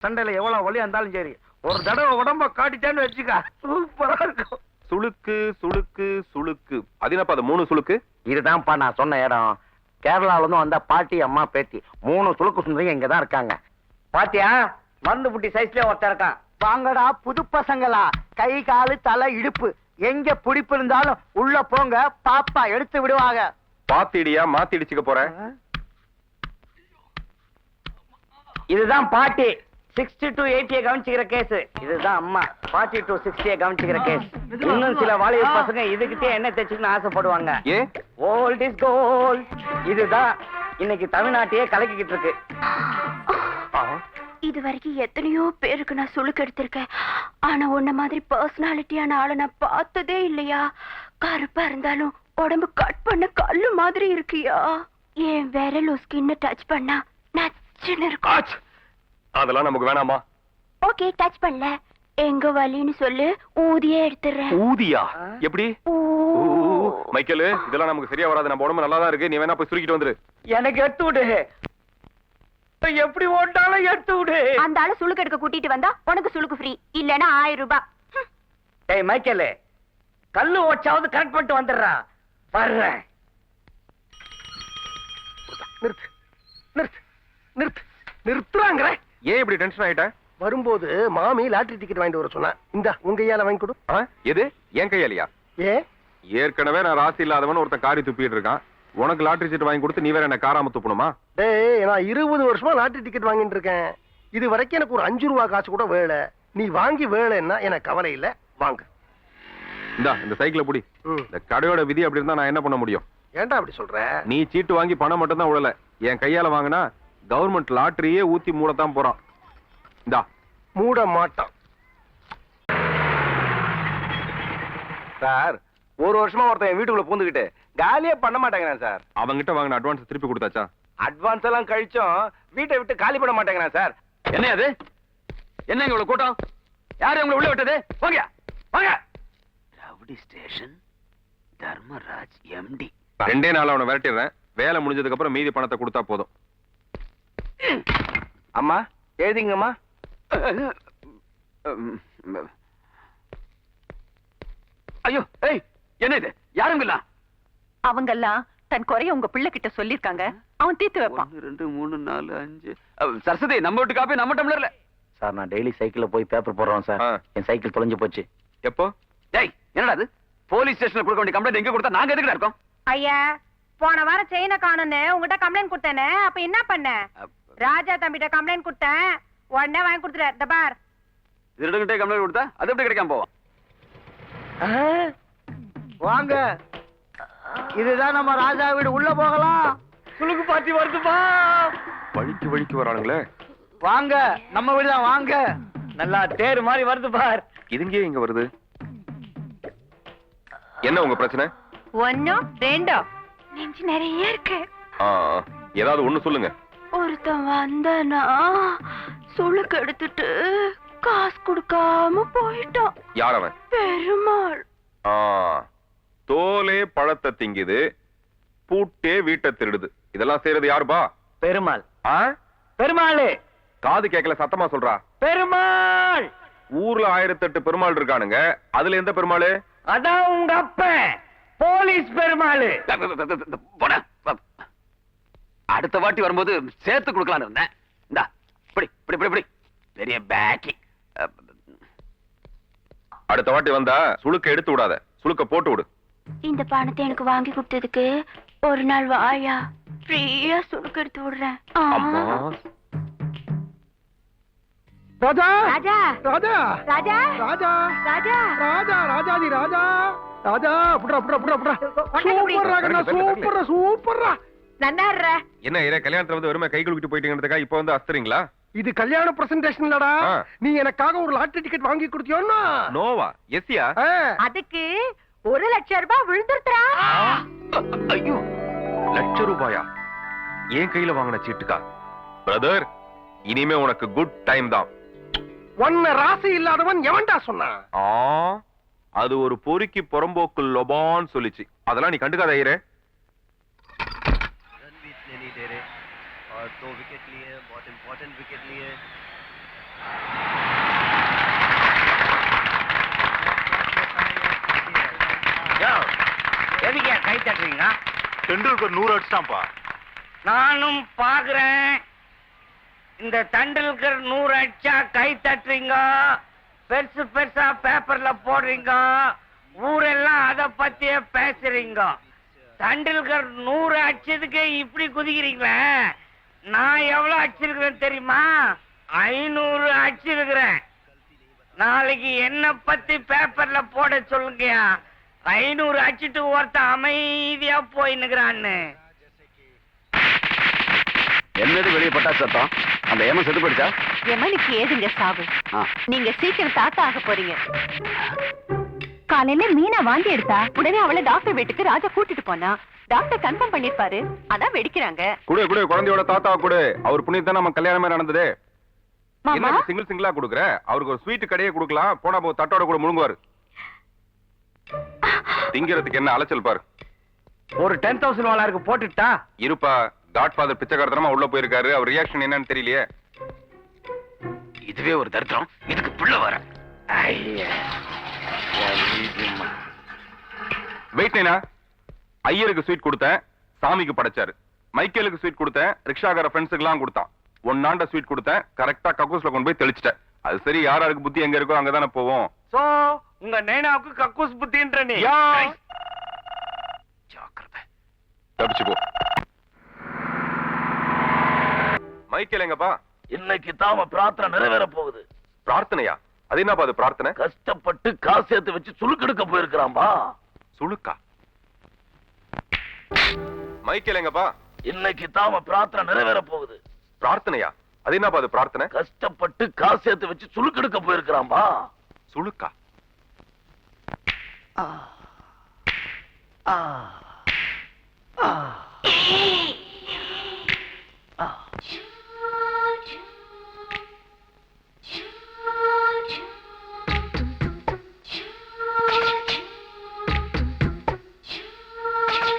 சண்டையில எவ்வளவு வலியா இருந்தாலும் சரி, ஒரு தடவை உடம்ப காட்டிட்டேன்னு வச்சுக்க, சூப்பரா இருக்கும். சுளுக்கு சுளுக்கு சுளுக்கு. அது என்னப்பா அது 3 சுளுக்கு? இதுதான்ப்பா நான் சொன்ன இடம். கேரளால இருந்து வந்த பாட்டி அம்மா பேத்தி 3 சுளுக்கு சுந்தரிங்க இங்கதான் இருக்காங்க. பாத்தியா, மருந்து புட்டி சைஸ்லயே ஒருத்தர் இருக்கான். வாங்கடா புது பசங்களா, கை காலு தலை இடுப்பு எங்க பிடிப்பு இருந்தாலும் உள்ள போங்க, பாப்பா எடுத்து விடுவாங்க. பாத்திடியா மாத்தி இடிச்சுக்க போறேன். இதுதான் பாட்டி 60 to 80 கவனிச்சுக்கிற கேஸ். இதுதான் அம்மா 40 to 60 கவனிச்சுக்கிற கேஸ். இன்னும் சில வாலிப பசங்க இதுகிட்டே என்ன தேய்ச்சிக்கணும்னு ஆசைப்படுவாங்க. ஏன்? Old is gold. இதுதான் இன்னைக்கு தமிழ்நாட்டையே கலக்கிக்கிட்டு இருக்கு. இது வரைக்கும் எத்தனையோ பேருக்கு நான் சுளுக்கு எடுத்திருக்கேன். ஆனா உன்ன மாதிரி பர்சனாலிட்டியான ஆளை நான் பார்த்ததே இல்லையா. கருப்பா இருந்தாலும் உடம்பு கட் பண்ண கல்லு மாதிரி இருக்கியா. என் விரல் ஸ்கின்ன டச் பண்ணா நச்சுன்னு இருக்கும். அதெல்லாம் நமக்கு வேணாமா? ஓகே, டச் பண்ணல. எங்க வலின்னு சொல்லு, ஊதியே எடுத்துறேன். ஊதியா? எப்படி? மைக்கேல், இதெல்லாம் நமக்கு சரியா வராது. நம்ம உடம்பு நல்லா தான் இருக்கு. நீ வேணா போய் சுருக்கிட்டு வந்துரு. எனக்கு எடுத்து விடு. எப்படி ஓட்டாலும் எடுத்து விடு. அந்த ஆளு சுளுக்கு எடுக்க கூட்டிட்டு வந்தா உனக்கு சுளுக்கு ஃப்ரீ, இல்லனா 1000 ரூபாய். டேய் மைக்கேல், கல்லு ஓச்சாவது கரெக்ட் பண்ணிட்டு வந்துடுறா. வர்றேன். நிறுத்து நிறுத்து நிறுத்து நிறுத்துறாங்க. ஏன் இப்படி டென்ஷன் ஆயிட்ட? வரும்போது மாமி லாட்டரி டிக்கெட் வாங்கிட்டு வர சொன்னா. இந்த உங்க கையால வாங்கி கொடு. எது? என் கையாலியா? ஏன்? ஏற்கனவே நான் ராசி இல்லாதவன் ஒருத்தன் காரி துப்பிட்டு இருக்கான். உனக்கு லாட்டரி சீட் வாங்கி கொடுத்து நீ வேற என்ன காராம துப்பணுமா? டேய், நான் 20 வருஷமா லாட்டரி டிக்கெட் வாங்கிட்டு இருக்கேன். இது வரைக்கும் எனக்கு ஒரு 5 ரூபா காசு கூட வேலை. நீ வாங்கி வேலைன்னா எனக்கு கவலை இல்ல. வாங்க. இந்த சைக்கிளை புடி. இந்த கடையோட விதி அப்படி இருந்தா நான் என்ன பண்ண முடியும்? ஏன்டா அப்படி சொல்ற? நீ சீட்டு வாங்கி பணம் மட்டும் தான் விடல. என் கையால வாங்கினா கவர்மெண்ட் லாட்டரியே ஊத்தி மூடத்தான் போறான். இந்தா. மூட மாட்டான் சார். ஒரு வருஷமா ஒருத்தன் வீட்டுக்குள்ள பூந்துக்கிட்டு காலியே பண்ண மாட்டேங்கிறான் சார். அவங்கிட்ட வாங்கின அட்வான்ஸ் திருப்பி கொடுத்தாச்சா? அட்வான்ஸ் எல்லாம் கழிச்சும் வீட்டை விட்டு காலி பண்ண மாட்டேங்கிறான் சார். என்ன அது? என்ன இவ்வளவு கூட்டம்? யாரு உங்களை உள்ள விட்டது? போங்க வாங்க. Rowdy station, Dharmaraj empty. 2 நாள் அவனை விரட்டிடுறேன். வேலை முடிஞ்சதுக்கு அப்புறம் மீதி பணத்தை கொடுத்தா போதும். அம்மா எழுதிங்கம்மா. ஐயோ, ஏய், என்ன இது? யாருங்களா? அவங்கெல்லாம் தன் குறைய உங்க பிள்ளை கிட்ட சொல்லிருக்காங்க. அவன் தீர்த்து வைப்பான். 1 2 3 4 5. சரஸ்வதி, நம்ம வீட்டு காப்பி நம்ம டம்ளர்ல. சார், நான் டெய்லி சைக்கிள்ல போய் பேப்பர் போடுறேன் சார். என் சைக்கிள் தொலைஞ்சு போச்சு. எப்போ? டேய், என்னடா அது? போலீஸ் ஸ்டேஷன்ல கொடுக்க வேண்டிய கம்ப்ளைண்ட் எங்க கொடுத்தா நாங்க எதுக்குடா இருக்கோம்? ஐயா, போன வாரம் செயினை காணும்னு உங்ககிட்ட கம்ப்ளைண்ட் கொடுத்தேனே, அப்ப என்ன பண்ண? ராஜா தம்பிட்ட கம்ப்ளைண்ட் கொடுத்தேன், உடனே வாங்கி கொடுத்துட்டார். இந்த பார். திருடங்கிட்டே கம்ப்ளைண்ட் கொடுத்தா அது எப்படி கிடைக்காம போவோம்? வாங்க, இதுதான் நம்ம ராஜா வீடு. உள்ள போகலாம். குளுக்கு பாட்டி வருதுப்பா. வழிக்கு வரானுங்களே. வாங்க, நம்ம வீடுதான். வாங்க, நல்லா தேர் மாதிரி வருது பார். இதுங்கே இங்க வருது. என்ன உங்க பிரச்சனை? 1 2 நெஞ்சு நிறைய இருக்கு. ஏதாவது ஒண்ணு சொல்லுங்க. ஒருத்தன் வந்தனா சுளுக்கு எடுத்துட்டு காசு கொடுக்காம போயிட்டான். யார் அவன்? பெருமாள். தோலே பழத்தை திங்குது, பூட்டே வீட்டை திருடுது. இதெல்லாம் செய்யறது யாருப்பா? பெருமாள். பெருமாள். காது கேட்கல, சத்தமா சொல்றா. பெருமாள். ஊர்ல 1008 பெருமாள் இருக்கானுங்க. அதுல எந்த பெருமாள்? அதான் உங்க அப்ப போலீஸ் பெருமாள். அடுத்த வாட்டி வரும்போது சேர்த்து கொடுக்கலான்னு இருந்தேன். இந்தா, இப்படி இப்படி இப்படி இப்படி பெரிய பேக்கி. அடுத்த வாட்டி வந்தா சுளுக்க எடுத்து விடாத, சுளுக்க போட்டு விடு. இந்த பணத்தை எனக்கு வாங்கி கொடுத்ததுக்கு ஒரு நாள் வாயா, ஃப்ரீயா சுளுக்கு எடுத்து விடுறேன். அம்மா. ராஜா ராஜா ராஜா ராஜா ராஜா ராஜா ராஜா ராஜாதி ராஜா ராஜா. புட்ரா புட்ரா புட்ரா புட்ரா. சூப்பர்ரா கண்ணா, சூப்பர்ரா சூப்பர்ரா. நன்னாடுற. என்ன இதே கல்யாணத்துல வந்து வெறுமை கை குலுக்கிட்டு போயிட்டீங்கன்றதுக்கா இப்ப வந்து அஸ்தறீங்களா? இது கல்யாண பிரசன்டேஷன் இல்லடா. நீ எனக்காக ஒரு லாட்டரி டிக்கெட் வாங்கி கொடுத்தியோன்னா? நோவா? எஸ்யா? அதுக்கு 1 லட்சம் ரூபாய் விழுந்துருத்தா. ஐயோ, ₹1,00,000? என் கையில வாங்கின சீட்டுக்கா? பிரதர், இனிமே உனக்கு குட் டைம் தான். ஒன்ன ராசி இல்லாதவன் எவன்டா சொன்னா? அது ஒரு பொறுக்கி புறம்போக்கு லொபான்னு சொல்லிச்சு. அதெல்லாம் நீ கண்டுக்காத ஐயரே. और 2 विकेट लिए, बहुत इंपॉर्टेंट विकेट लिए। டெண்டுல்கர் 100 அடிச்சிட்டான்ப்பா. நானும் பாக்குறேன். இந்த டெண்டுல்கர் 100 அடிச்சா கை தட்டுறீங்க, பெருசு பெருசா பேப்பர்ல போடுறீங்க, ஊரெல்லாம் அத பத்தியே பேசுறீங்க. டெண்டுல்கர் 100 அடிச்சதுக்கு இப்படி குதிக்கிறீங்களே, நான் எவ்வளவு அடிச்சிருக்கிறேன் தெரியுமா? 500 அடிச்சிருக்கிறேன். நாளைக்கு என்ன பத்தி பேப்பர்ல போட சொல்லுங்க. 500 அடிச்சிட்டு ஒருத்த அமைதியா போயின்னுக்குறான்னு. என்னது வெளியே பட்டா சத்தம்? அந்த ஏமன் செத்து போயிடுச்சா? எமனுக்கு ஏதுங்க சாவு? நீங்க சீக்கிரம் தாத்தா ஆக போறீங்க. காலையில மீனா வாந்தி எடுத்தா உடனே அவளை டாக்டர் வீட்டுக்கு ராஜா கூட்டிட்டு போனா. டாக்டர் கன்ஃபார்ம் பண்ணிருப்பாரு, அதான் வெடிக்கிறாங்க. குடு குடு, குழந்தையோட தாத்தா குடு. அவர் புண்ணியத்தான் நம்ம கல்யாணமே நடந்தது. மாமா என்ன சிங்கிள் சிங்கிளா குடுக்குற? அவருக்கு ஒரு ஸ்வீட் கடையே கொடுக்கலாம். போனா தட்டோட கூட முழுங்குவாரு. திங்கிறதுக்கு என்ன அலைச்சல் பாரு. ஒரு 10,000 வாளாருக்கு போட்டுட்டா இருப்பா. காட்ஃபாதர் பிச்சைக்காரத்தனமா உள்ள போயிருக்காரு. அவர் ரியாக்ஷன் என்னன்னு தெரியலையே. இதுவே ஒரு தரித்திரம், இதுக்கு புள்ள வர. வெயிட்னா ஐயருக்கு ஸ்வீட் கொடுத்தேன், சாமிக்கு படைச்சாரு. மைக்கேலுக்கு ஸ்வீட் கொடுத்தேன், ரிக்ஷாக்கார ஃப்ரெண்ட்ஸுக்கு எல்லாம் கொடுத்தான். ஒன்னாண்ட ஸ்வீட் கொடுத்தேன், கரெக்டா கக்கூஸ்ல கொண்டு போய் தெளிச்சிட்டேன். அது சரி, யாராருக்கு புத்தி எங்க இருக்கோ அங்கதானே போவோம். சோ உங்க நைனாவுக்கு கக்கூஸ் புத்தின்ற நீ. ஜாக்கிரதை. தப்பிச்சு போ. மைக்கேல் எங்கப்பா? இன்னைக்கு தாம பிரார்த்தனை நிறைவேற போகுது. பிரார்த்தனையா? அது என்னப்பா அது பிரார்த்தனை? கஷ்டப்பட்டு காசு சேர்த்து வச்சு சுழுக்கெடுக்க போயிருக்கிறான்பா. சுழுக்கா? மைக்கேல் எங்கப்பா? இன்னைக்கு தாம பிரார்த்தனை நிறைவேற போகுது. பிரார்த்தனையா? அது என்னப்பா அது பிரார்த்தனை? கஷ்டப்பட்டு காசு சேர்த்து வச்சு சுழுக்கெடுக்க போயிருக்கிறான்பா. சுழுக்கா?